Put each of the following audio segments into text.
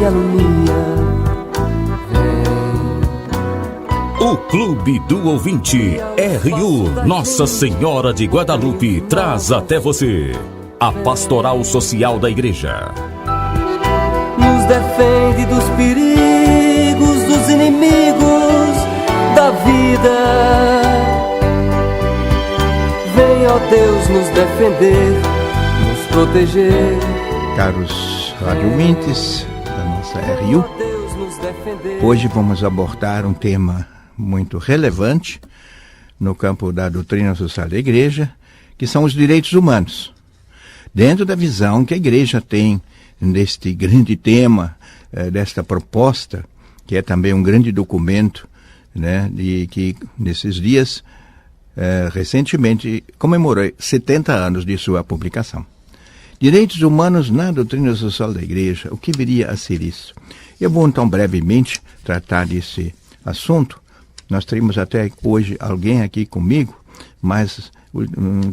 minha Luninha, O Clube do Ouvinte RU Nossa Senhora de Guadalupe traz até você a Pastoral Social da Igreja. nos defende dos perigos, dos inimigos da vida. Vem, ó Deus, nos defender, nos proteger. Caros radiovintes da nossa RU, hoje vamos abordar um tema muito relevante no campo da doutrina social da Igreja, que são os direitos humanos. Dentro da visão que a Igreja tem deste grande tema, desta proposta, que é também um grande documento, né, e que nesses dias, recentemente, comemorou 70 anos de sua publicação. Direitos humanos na doutrina social da Igreja, o que viria a ser isso? Eu vou então brevemente tratar desse assunto. Nós teríamos até hoje alguém aqui comigo, mas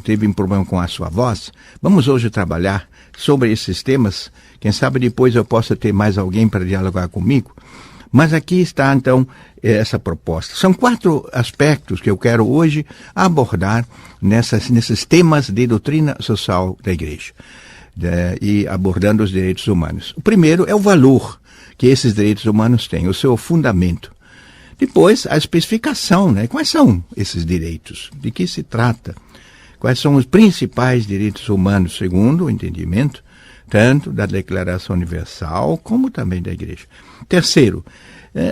teve um problema com a sua voz. Vamos hoje trabalhar sobre esses temas. Quem sabe depois eu possa ter mais alguém para dialogar comigo. Mas aqui está então essa proposta. São 4 aspectos que eu quero hoje abordar nesses temas de doutrina social da Igreja, e abordando os direitos humanos. O primeiro é o valor que esses direitos humanos têm, o seu fundamento. Depois, a especificação, né? Quais são esses direitos? De que se trata? Quais são os principais direitos humanos, segundo o entendimento, tanto da Declaração Universal, como também da Igreja. Terceiro,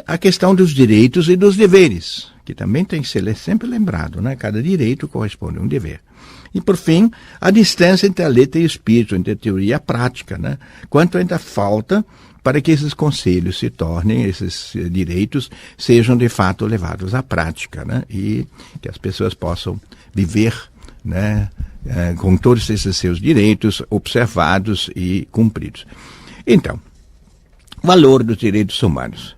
a questão dos direitos e dos deveres, que também tem que ser sempre lembrado, né? Cada direito corresponde a um dever. E, por fim, a distância entre a letra e o espírito, entre a teoria e a prática, né? Quanto ainda falta para que esses conselhos se tornem, esses direitos sejam de fato levados à prática, né? E que as pessoas possam viver, né, com todos esses seus direitos observados e cumpridos. Então, valor dos direitos humanos.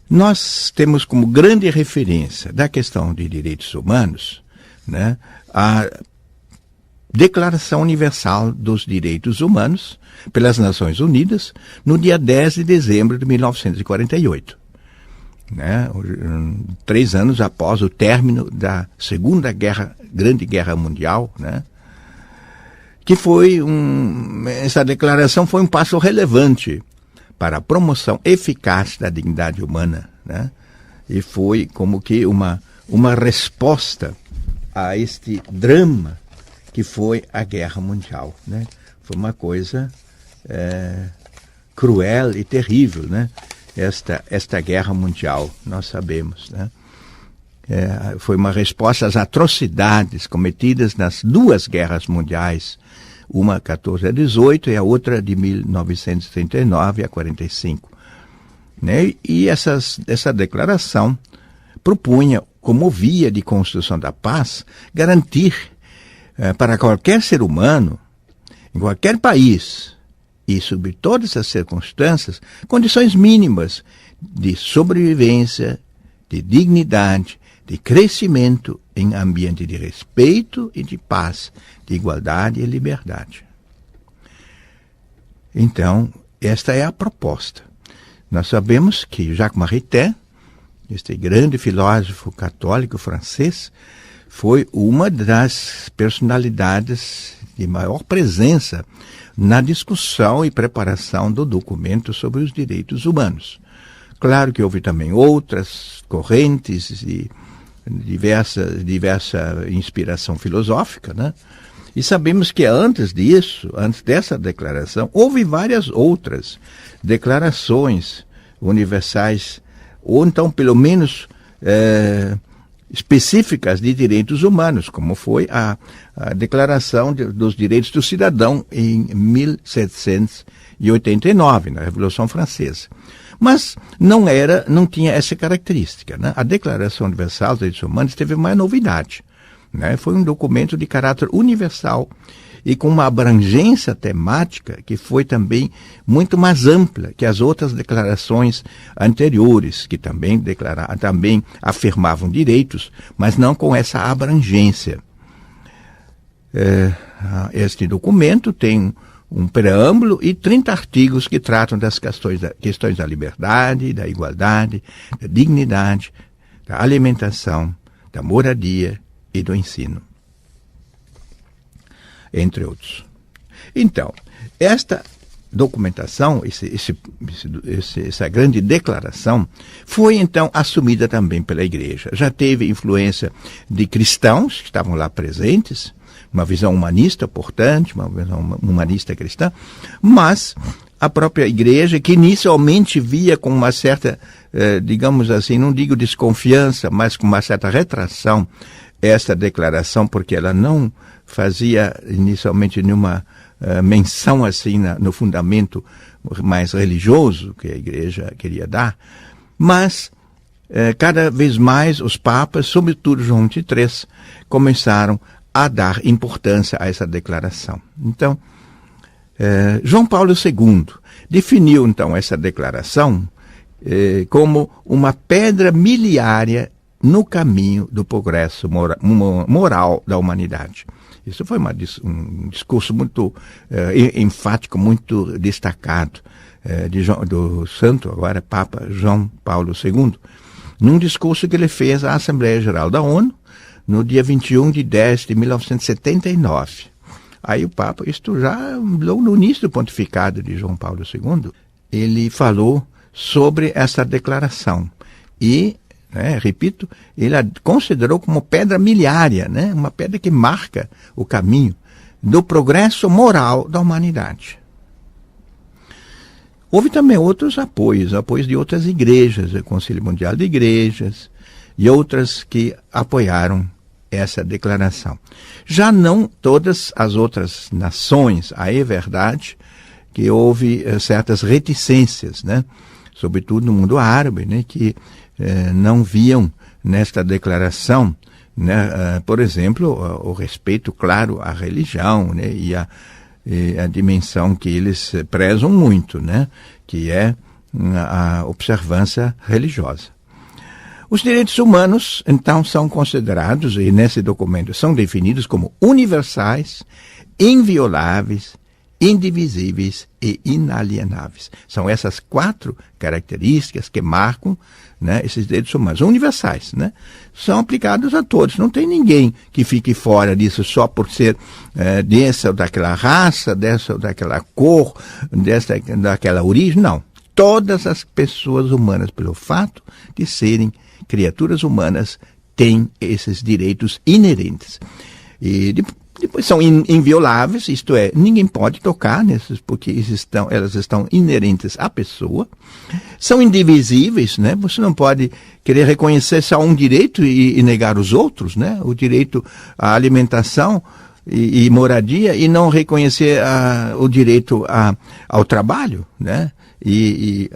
Nós temos como grande referência da questão de direitos humanos, né, a Declaração Universal dos Direitos Humanos pelas Nações Unidas, no dia 10 de dezembro de 1948. Né? 3 anos após o término da Segunda Grande Guerra Mundial, né? Que foi essa declaração foi um passo relevante para a promoção eficaz da dignidade humana, né? E foi como que uma resposta a este drama que foi a Guerra Mundial, né? Foi uma coisa cruel e terrível, né? Esta Guerra Mundial, nós sabemos, né? Foi uma resposta às atrocidades cometidas nas 2 guerras mundiais, uma 14 a 18 e a outra de 1939 a 45. Né? E essa declaração propunha, como via de construção da paz, garantir para qualquer ser humano, em qualquer país, e sob todas as circunstâncias, condições mínimas de sobrevivência, de dignidade, de crescimento em ambiente de respeito e de paz, de igualdade e liberdade. Então, esta é a proposta. Nós sabemos que Jacques Maritain, este grande filósofo católico francês, foi uma das personalidades de maior presença na discussão e preparação do documento sobre os direitos humanos. Claro que houve também outras correntes e diversa inspiração filosófica, né? E sabemos que antes dessa declaração, houve várias outras declarações universais, ou então, pelo menos, específicas de direitos humanos, como foi a Declaração dos Direitos do Cidadão em 1789, na Revolução Francesa. Mas não tinha essa característica, né? A Declaração Universal dos Direitos Humanos teve uma novidade, né? Foi um documento de caráter universal e com uma abrangência temática que foi também muito mais ampla que as outras declarações anteriores, que também afirmavam direitos, mas não com essa abrangência. Este documento tem um preâmbulo e 30 artigos que tratam das questões da liberdade, da igualdade, da dignidade, da alimentação, da moradia e do ensino, entre outros. Então, esta documentação, essa grande declaração, foi então assumida também pela Igreja. Já teve influência de cristãos que estavam lá presentes, uma visão humanista, portanto, uma visão humanista cristã, mas a própria Igreja, que inicialmente via com uma certa, digamos assim, não digo desconfiança, mas com uma certa retração essa declaração, porque ela não fazia inicialmente nenhuma menção assim no fundamento mais religioso que a Igreja queria dar, mas cada vez mais os papas, sobretudo João XXIII, começaram a dar importância a essa declaração. Então, João Paulo II definiu então essa declaração como uma pedra miliária no caminho do progresso moral da humanidade. Isso foi um discurso muito enfático, muito destacado do santo, agora Papa João Paulo II, num discurso que ele fez à Assembleia Geral da ONU, no dia 21 de 10 de 1979. Aí o Papa, isto já no início do pontificado de João Paulo II, ele falou sobre essa declaração e, repito, ele a considerou como pedra miliária, uma pedra que marca o caminho do progresso moral da humanidade. Houve também outros apoios de outras igrejas, o Conselho Mundial de Igrejas e outras que apoiaram essa declaração. Já não todas as outras nações, aí é verdade que houve certas reticências, sobretudo no mundo árabe, que não viam nesta declaração, por exemplo, o respeito, claro, à religião, e a dimensão que eles prezam muito, que é a observância religiosa. Os direitos humanos, então, são considerados, e nesse documento são definidos como universais, invioláveis, indivisíveis e inalienáveis. São essas 4 características que marcam esses direitos humanos. Universais, são aplicados a todos. Não tem ninguém que fique fora disso só por ser dessa ou daquela raça, dessa ou daquela cor, daquela origem. Não. Todas as pessoas humanas, pelo fato de serem criaturas humanas, têm esses direitos inerentes. E depois são invioláveis, isto é, ninguém pode tocar nesses, porque elas estão inerentes à pessoa. São indivisíveis, você não pode querer reconhecer só um direito e negar os outros, o direito à alimentação e moradia, e não reconhecer o direito ao trabalho, e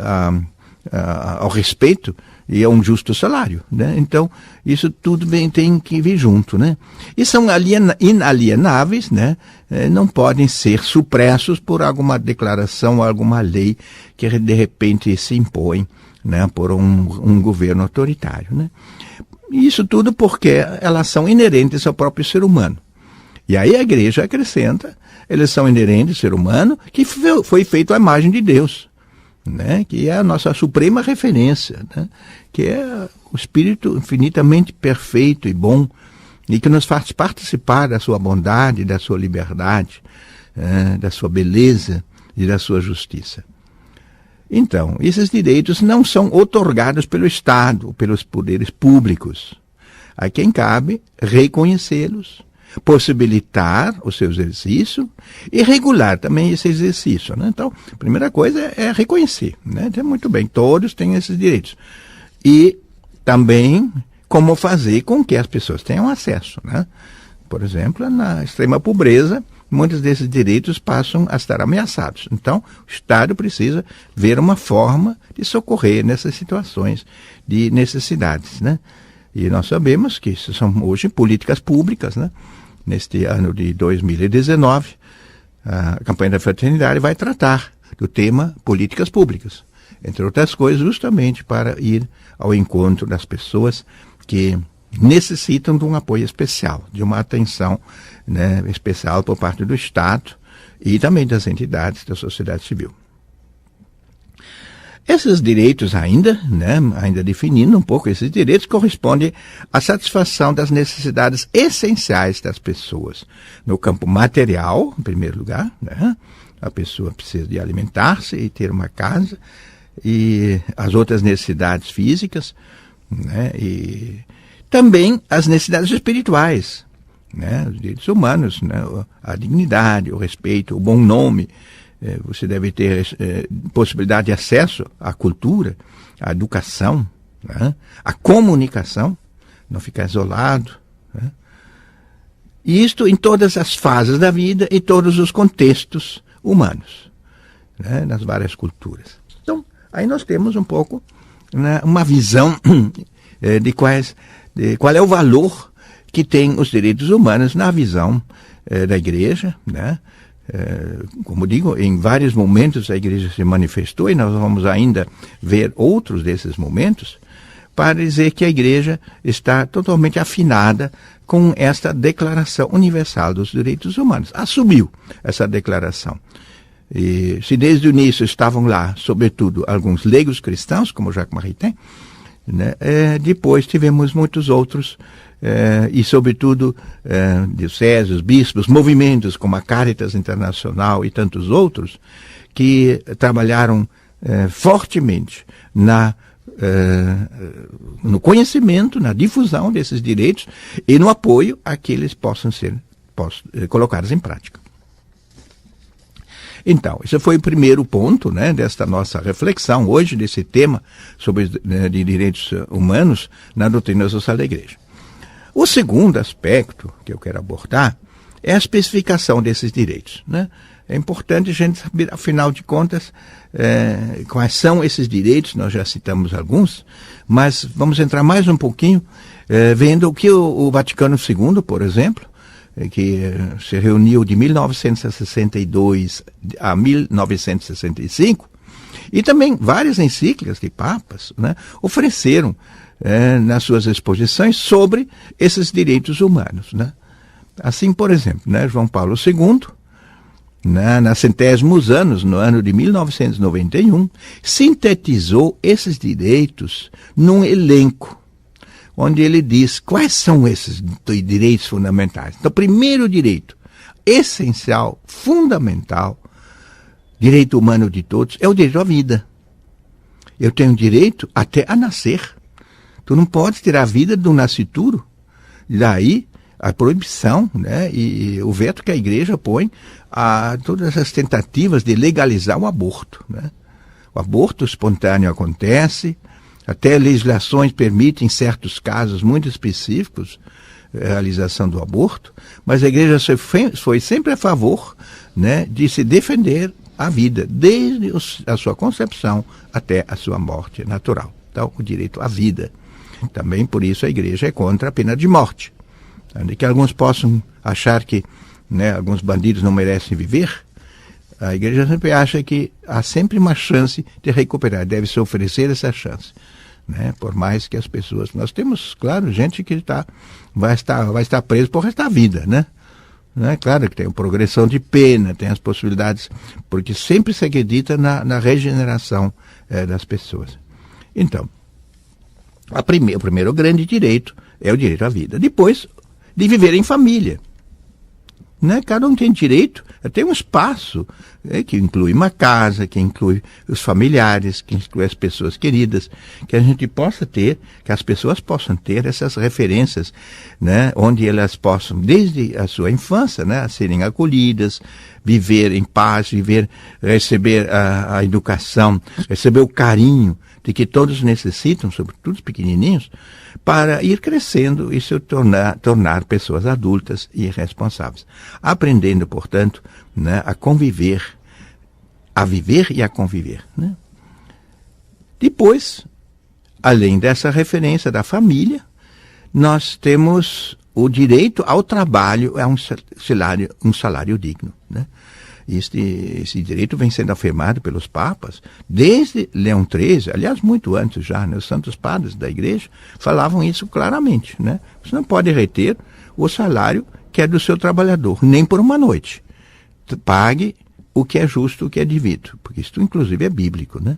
ao respeito e a um justo salário, Então, isso tudo tem que vir junto, E são inalienáveis, não podem ser supressos por alguma declaração, alguma lei que de repente se impõe, por um governo autoritário, Isso tudo porque elas são inerentes ao próprio ser humano. E aí a Igreja acrescenta, eles são inerentes ao ser humano, que foi feito à imagem de Deus, que é a nossa suprema referência, que é o Espírito infinitamente perfeito e bom, e que nos faz participar da sua bondade, da sua liberdade, da sua beleza e da sua justiça. Então, esses direitos não são outorgados pelo Estado, pelos poderes públicos. A quem cabe reconhecê-los, possibilitar o seu exercício e regular também esse exercício. Então, a primeira coisa é reconhecer. Então, muito bem, todos têm esses direitos. E também como fazer com que as pessoas tenham acesso. Por exemplo, na extrema pobreza, muitos desses direitos passam a estar ameaçados. Então, o Estado precisa ver uma forma de socorrer nessas situações de necessidades. E nós sabemos que isso são hoje políticas públicas, Neste ano de 2019, a campanha da Fraternidade vai tratar do tema políticas públicas, entre outras coisas, justamente para ir ao encontro das pessoas que necessitam de um apoio especial, de uma atenção especial por parte do Estado e também das entidades da sociedade civil. Esses direitos ainda definindo um pouco esses direitos, correspondem à satisfação das necessidades essenciais das pessoas. No campo material, em primeiro lugar, né? A pessoa precisa de alimentar-se e ter uma casa, e as outras necessidades físicas, né? E também as necessidades espirituais, né? Os direitos humanos, né? A dignidade, o respeito, o bom nome. Você deve ter possibilidade de acesso à cultura, à educação, né? À comunicação, não ficar isolado, né? E isto em todas as fases da vida e todos os contextos humanos, né? Nas várias culturas. Então, aí nós temos um pouco, né, uma visão de qual é o valor que tem os direitos humanos na visão da Igreja, né? Como digo, em vários momentos a Igreja se manifestou, e nós vamos ainda ver outros desses momentos, para dizer que a Igreja está totalmente afinada com esta Declaração Universal dos Direitos Humanos. Assumiu essa declaração. E se desde o início estavam lá, sobretudo, alguns leigos cristãos, como Jacques Maritain, né, depois tivemos muitos outros, e sobretudo dioceses, bispos, movimentos como a Caritas Internacional e tantos outros, que trabalharam fortemente no conhecimento, na difusão desses direitos e no apoio a que eles possam ser colocados em prática. Então, esse foi o primeiro ponto, né, desta nossa reflexão hoje, desse tema sobre de direitos humanos na doutrina social da Igreja. O segundo aspecto que eu quero abordar é a especificação desses direitos, né? É importante a gente saber, afinal de contas, quais são esses direitos. Nós já citamos alguns, mas vamos entrar mais um pouquinho, vendo o que o Vaticano II, por exemplo, que se reuniu de 1962 a 1965, e também várias encíclicas de papas, né, ofereceram nas suas exposições sobre esses direitos humanos, né? Assim, por exemplo, né, João Paulo II, na centésimos anos, no ano de 1991, sintetizou esses direitos num elenco, onde ele diz quais são esses direitos fundamentais. Então, o primeiro direito essencial, fundamental, direito humano de todos, é o direito à vida. Eu tenho direito até a nascer. Tu não pode tirar a vida do nascituro. Daí a proibição, né, e o veto que a Igreja põe a todas as tentativas de legalizar o aborto, né? O aborto espontâneo acontece, até legislações permitem, em certos casos muito específicos, a realização do aborto, mas a Igreja foi sempre a favor, né, de se defender a vida, desde a sua concepção até a sua morte natural. Então, o direito à vida. Também por isso a Igreja é contra a pena de morte. De que alguns possam achar que, né, alguns bandidos não merecem viver, a Igreja sempre acha que há sempre uma chance de recuperar, deve-se oferecer essa chance, né? Por mais que as pessoas... Nós temos, claro, gente que vai estar preso por resto da vida, né? Claro que tem a progressão de pena, tem as possibilidades, porque sempre se acredita na regeneração das pessoas. Então, o primeiro grande direito é o direito à vida. Depois, de viver em família, né? Cada um tem direito a ter um espaço, que inclui uma casa, que inclui os familiares, que inclui as pessoas queridas, que a gente possa ter, que as pessoas possam ter essas referências, né? Onde elas possam, desde a sua infância, né, serem acolhidas, viver em paz, receber a educação, receber o carinho de que todos necessitam, sobretudo os pequenininhos, para ir crescendo e se tornar pessoas adultas e responsáveis. Aprendendo, portanto, né, a conviver, a viver e a conviver, né? Depois, além dessa referência da família, nós temos o direito ao trabalho, a um salário digno, né? Esse direito vem sendo afirmado pelos papas desde Leão XIII, aliás, muito antes já, né? Os santos padres da Igreja falavam isso claramente, né? Você não pode reter o salário que é do seu trabalhador, nem por uma noite. pague o que é justo, o que é devido, porque isso inclusive é bíblico, né?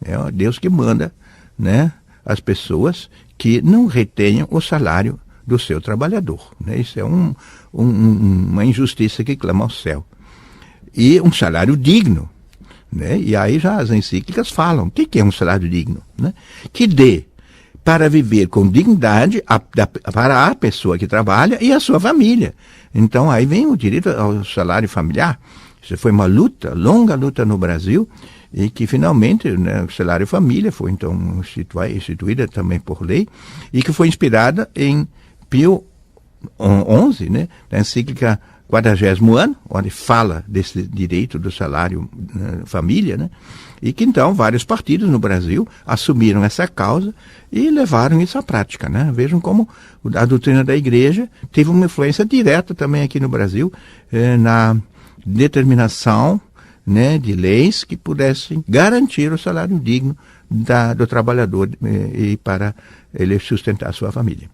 É Deus que manda, né, as pessoas que não retenham o salário do seu trabalhador, né? Isso é uma injustiça que clama ao céu. E um salário digno, né? E aí já as encíclicas falam, o que é um salário digno, né? Que dê para viver com dignidade para a pessoa que trabalha e a sua família. Então aí vem o direito ao salário familiar. Isso foi uma luta, longa luta no Brasil, e que finalmente, né, o salário família foi então instituída também por lei, e que foi inspirada em Pio XI, né, na encíclica 40º ano, onde fala desse direito do salário família, né, e que então vários partidos no Brasil assumiram essa causa e levaram isso à prática, né? Vejam como a doutrina da igreja teve uma influência direta também aqui no Brasil na determinação, né, de leis que pudessem garantir o salário digno do trabalhador e para ele sustentar a sua família.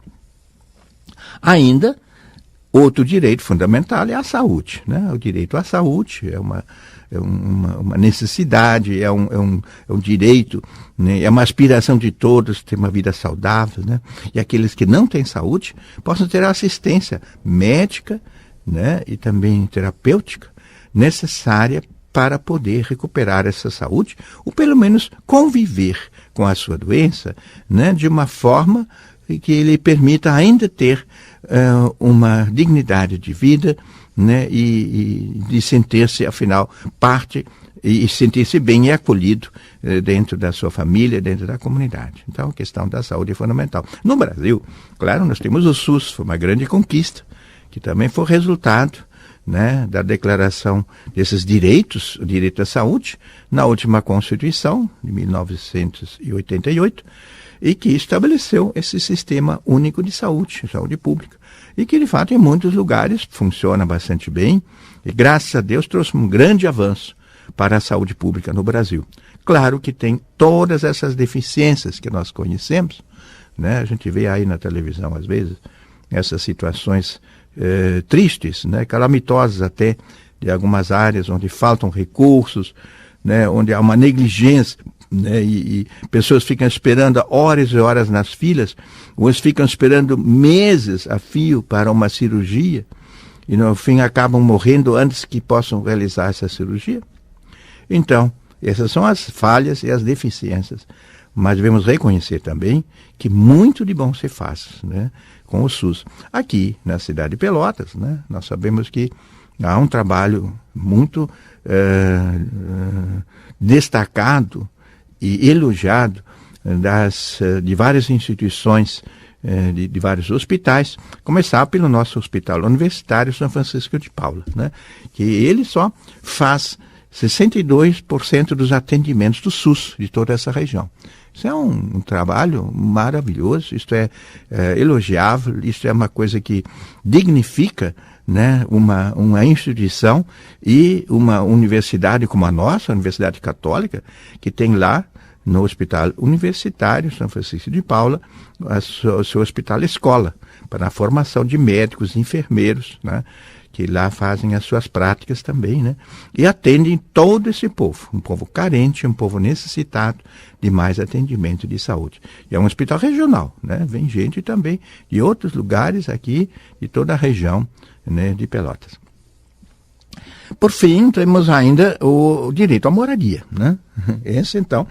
Ainda, outro direito fundamental é a saúde, né? O direito à saúde é uma necessidade, é um direito, né? É uma aspiração de todos ter uma vida saudável, né? E aqueles que não têm saúde possam ter assistência médica, né, e também terapêutica necessária para poder recuperar essa saúde, ou pelo menos conviver com a sua doença, né, de uma forma que lhe permita ainda ter uma dignidade de vida, né, e de sentir-se, afinal, parte e sentir-se bem e acolhido dentro da sua família, dentro da comunidade. Então, a questão da saúde é fundamental. No Brasil, claro, nós temos o SUS, foi uma grande conquista, que também foi resultado, né, da declaração desses direitos, o direito à saúde, na última Constituição, de 1988, e que estabeleceu esse sistema único de saúde pública, e que, de fato, em muitos lugares funciona bastante bem, e, graças a Deus, trouxe um grande avanço para a saúde pública no Brasil. Claro que tem todas essas deficiências que nós conhecemos, né? A gente vê aí na televisão, às vezes, essas situações tristes, né, calamitosas até, de algumas áreas onde faltam recursos, né, onde há uma negligência, né, e pessoas ficam esperando horas e horas nas filas, umas ficam esperando meses a fio para uma cirurgia e no fim acabam morrendo antes que possam realizar essa cirurgia. Então, essas são as falhas e as deficiências, mas devemos reconhecer também que muito de bom se faz, né, com o SUS. Aqui, na cidade de Pelotas, né, nós sabemos que há um trabalho muito destacado e elogiado de várias instituições, de vários hospitais, começar pelo nosso Hospital Universitário São Francisco de Paula, né, que ele só faz 62% dos atendimentos do SUS de toda essa região. Isso é um trabalho maravilhoso, isto é elogiável, isso é uma coisa que dignifica, né, uma instituição e uma universidade como a nossa, a Universidade Católica, que tem lá no Hospital Universitário São Francisco de Paula o seu hospital escola, para a formação de médicos e enfermeiros, né, que lá fazem as suas práticas também, né? E atendem todo esse povo, um povo carente, um povo necessitado de mais atendimento de saúde. E é um hospital regional, né? Vem gente também de outros lugares aqui, de toda a região, né, de Pelotas. Por fim, temos ainda o direito à moradia, né? Esse, então,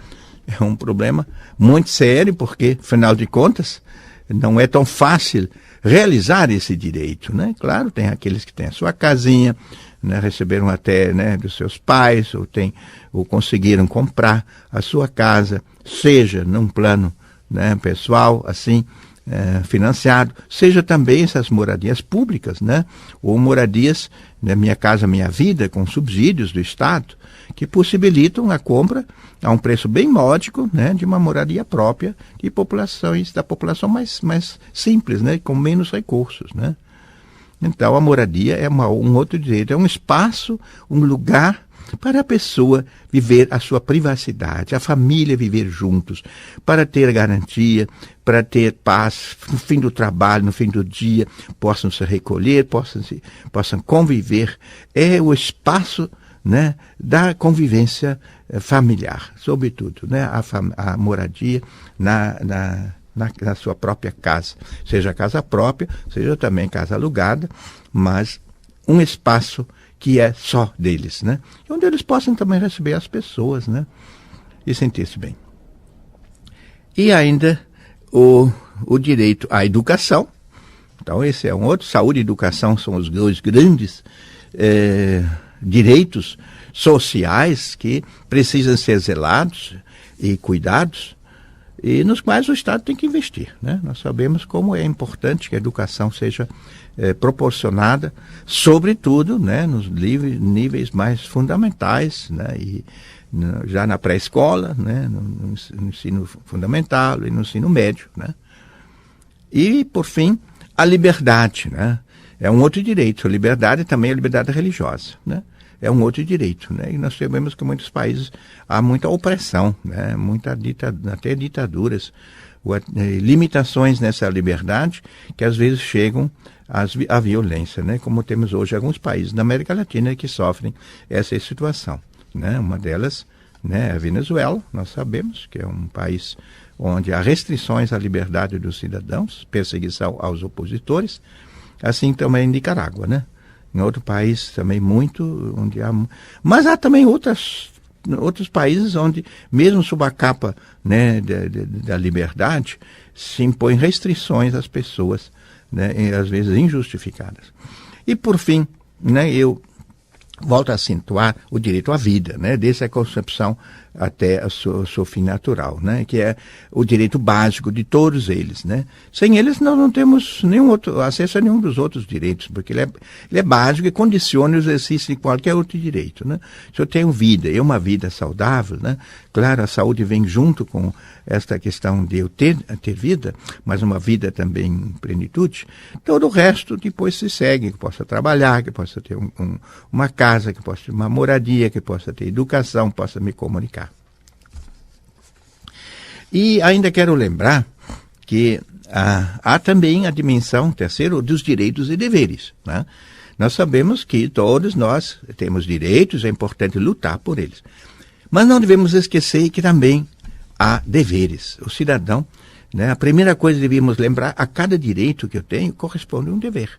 é um problema muito sério, porque, afinal de contas, não é tão fácil realizar esse direito, né? Claro, tem aqueles que têm a sua casinha, né, receberam até, né, dos seus pais, ou conseguiram comprar a sua casa, seja num plano, né, pessoal, assim, financiado, seja também essas moradias públicas, né, ou moradias, né, Minha Casa Minha Vida, com subsídios do Estado, que possibilitam a compra a um preço bem módico, né, de uma moradia própria da população mais simples, né, com menos recursos, né. Então a moradia é um outro direito, é um espaço, um lugar para a pessoa viver a sua privacidade, a família viver juntos, para ter garantia, para ter paz no fim do trabalho, no fim do dia, possam se recolher, possam conviver. É o espaço, né, da convivência familiar, sobretudo, né, a moradia na sua própria casa, seja casa própria, seja também casa alugada, mas um espaço que é só deles, né, onde eles possam também receber as pessoas, né, e sentir-se bem. E ainda o direito à educação. Então esse é um outro. Saúde e educação são os dois grandes direitos sociais que precisam ser zelados e cuidados, e nos quais o Estado tem que investir, né? Nós sabemos como é importante que a educação seja proporcionada, sobretudo, né, nos níveis mais fundamentais, né, e já na pré-escola, né, no ensino fundamental e no ensino médio, né? E, por fim, a liberdade, né? É um outro direito. A liberdade também é a liberdade religiosa, né? É um outro direito, né? E nós sabemos que em muitos países há muita opressão, né? Até ditaduras, limitações nessa liberdade que às vezes chegam à violência, né? Como temos hoje alguns países na América Latina que sofrem essa situação, né? Uma delas, né, é a Venezuela. Nós sabemos que é um país onde há restrições à liberdade dos cidadãos, perseguição aos opositores, assim também em Nicarágua, né? Em outro país também muito, onde há... Mas há também outros países onde, mesmo sob a capa, né, da liberdade, se impõem restrições às pessoas, né, às vezes injustificadas. E, por fim, né, eu volto a acentuar o direito à vida, né, desde a concepção até o seu fim natural, né, que é o direito básico de todos eles, né. Sem eles nós não temos nenhum outro acesso a nenhum dos outros direitos, porque ele é básico e condiciona o exercício de qualquer outro direito, né. Se eu tenho vida e uma vida saudável, né, claro, a saúde vem junto com esta questão de eu ter vida, mas uma vida também em plenitude, todo o resto depois se segue, que possa trabalhar, que possa ter uma casa, que possa ter uma moradia, que possa ter educação, possa me comunicar. E ainda quero lembrar que há também a dimensão terceira dos direitos e deveres, né? Nós sabemos que todos nós temos direitos, é importante lutar por eles. Mas não devemos esquecer que também há deveres. O cidadão, né, a primeira coisa que devíamos lembrar, a cada direito que eu tenho corresponde um dever.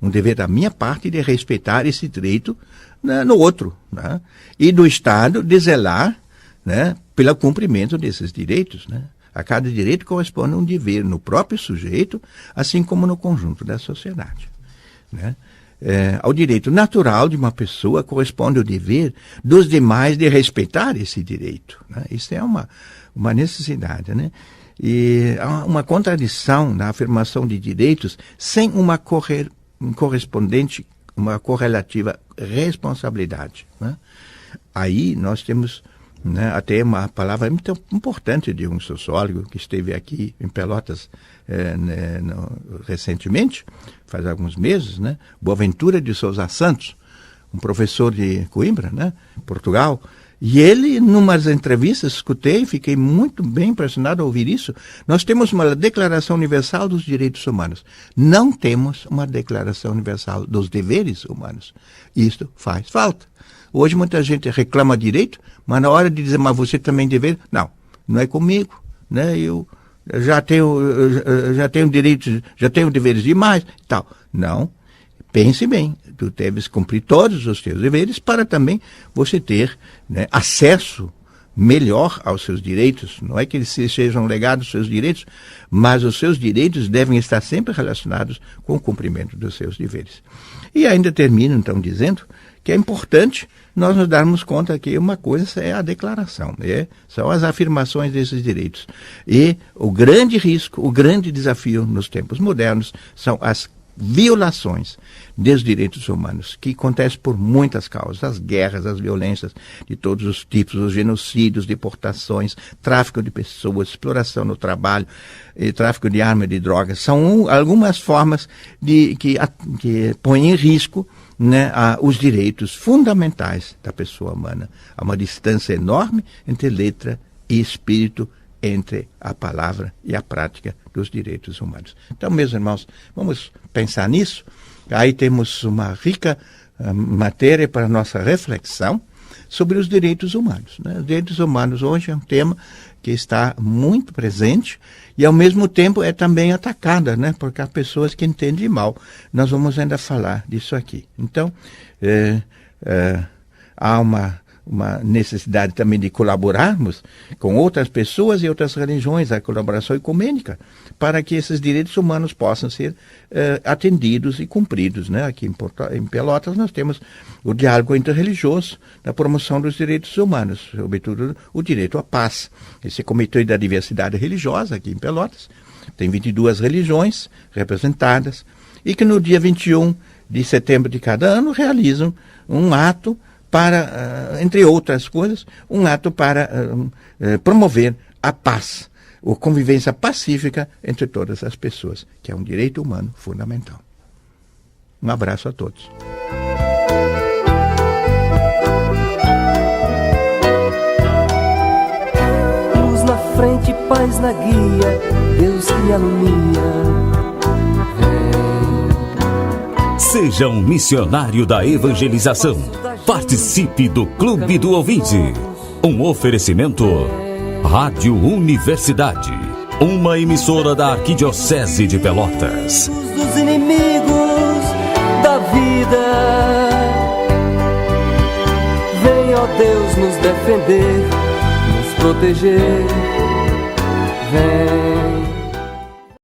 Um dever da minha parte de respeitar esse direito, né, no outro, né? E do Estado de zelar, né, pelo cumprimento desses direitos, né? A cada direito corresponde um dever no próprio sujeito, assim como no conjunto da sociedade, né? Ao direito natural de uma pessoa corresponde o dever dos demais de respeitar esse direito, né? Isso é uma necessidade, né? E há uma contradição na afirmação de direitos sem uma correspondente, uma correlativa responsabilidade, né? Aí nós temos, né, até uma palavra muito importante de um sociólogo que esteve aqui em Pelotas recentemente, faz alguns meses, né, Boaventura de Sousa Santos, um professor de Coimbra, né, Portugal, e ele, numas entrevistas, escutei, fiquei muito bem impressionado ao ouvir isso. Nós temos uma Declaração Universal dos Direitos Humanos. Não temos uma Declaração Universal dos Deveres Humanos. Isto faz falta. Hoje muita gente reclama direito, mas na hora de dizer, mas você também dever, não é comigo, né? Eu já tenho direitos, já tenho deveres demais, tal. Não, pense bem, tu deves cumprir todos os teus deveres para também você ter, né, acesso melhor aos seus direitos. Não é que eles sejam legados aos seus direitos, mas os seus direitos devem estar sempre relacionados com o cumprimento dos seus deveres. E ainda termino, então, dizendo que é importante nós nos darmos conta que uma coisa é a declaração, são as afirmações desses direitos. E o grande risco, o grande desafio nos tempos modernos são as violações dos direitos humanos, que acontecem por muitas causas, as guerras, as violências de todos os tipos, os genocídios, deportações, tráfico de pessoas, exploração no trabalho, tráfico de armas e de drogas. São algumas formas que põem em risco, né, os direitos fundamentais da pessoa humana. Há uma distância enorme entre letra e espírito, entre a palavra e a prática dos direitos humanos. Então, meus irmãos, vamos pensar nisso. Aí temos uma rica matéria para nossa reflexão sobre os direitos humanos, né? Os direitos humanos hoje é um tema que está muito presente e, ao mesmo tempo, é também atacada, né? Porque há pessoas que entendem mal. Nós vamos ainda falar disso aqui. Então, há uma necessidade também de colaborarmos com outras pessoas e outras religiões, a colaboração ecumênica, para que esses direitos humanos possam ser atendidos e cumpridos, né? Aqui em Pelotas nós temos o diálogo interreligioso na promoção dos direitos humanos, sobretudo o direito à paz. Esse Comitê da Diversidade Religiosa aqui em Pelotas tem 22 religiões representadas e que no dia 21 de setembro de cada ano realizam um ato para, entre outras coisas, um ato para promover a paz, a convivência pacífica entre todas as pessoas, que é um direito humano fundamental. Um abraço a todos. Luz na frente, paz na guia, Deus que me alumia. Seja um missionário da evangelização. Participe do Clube do Ouvinte. Um oferecimento Rádio Universidade, uma emissora da Arquidiocese de Pelotas. Dos inimigos da vida, vem, ó Deus, nos defender, nos proteger. Vem.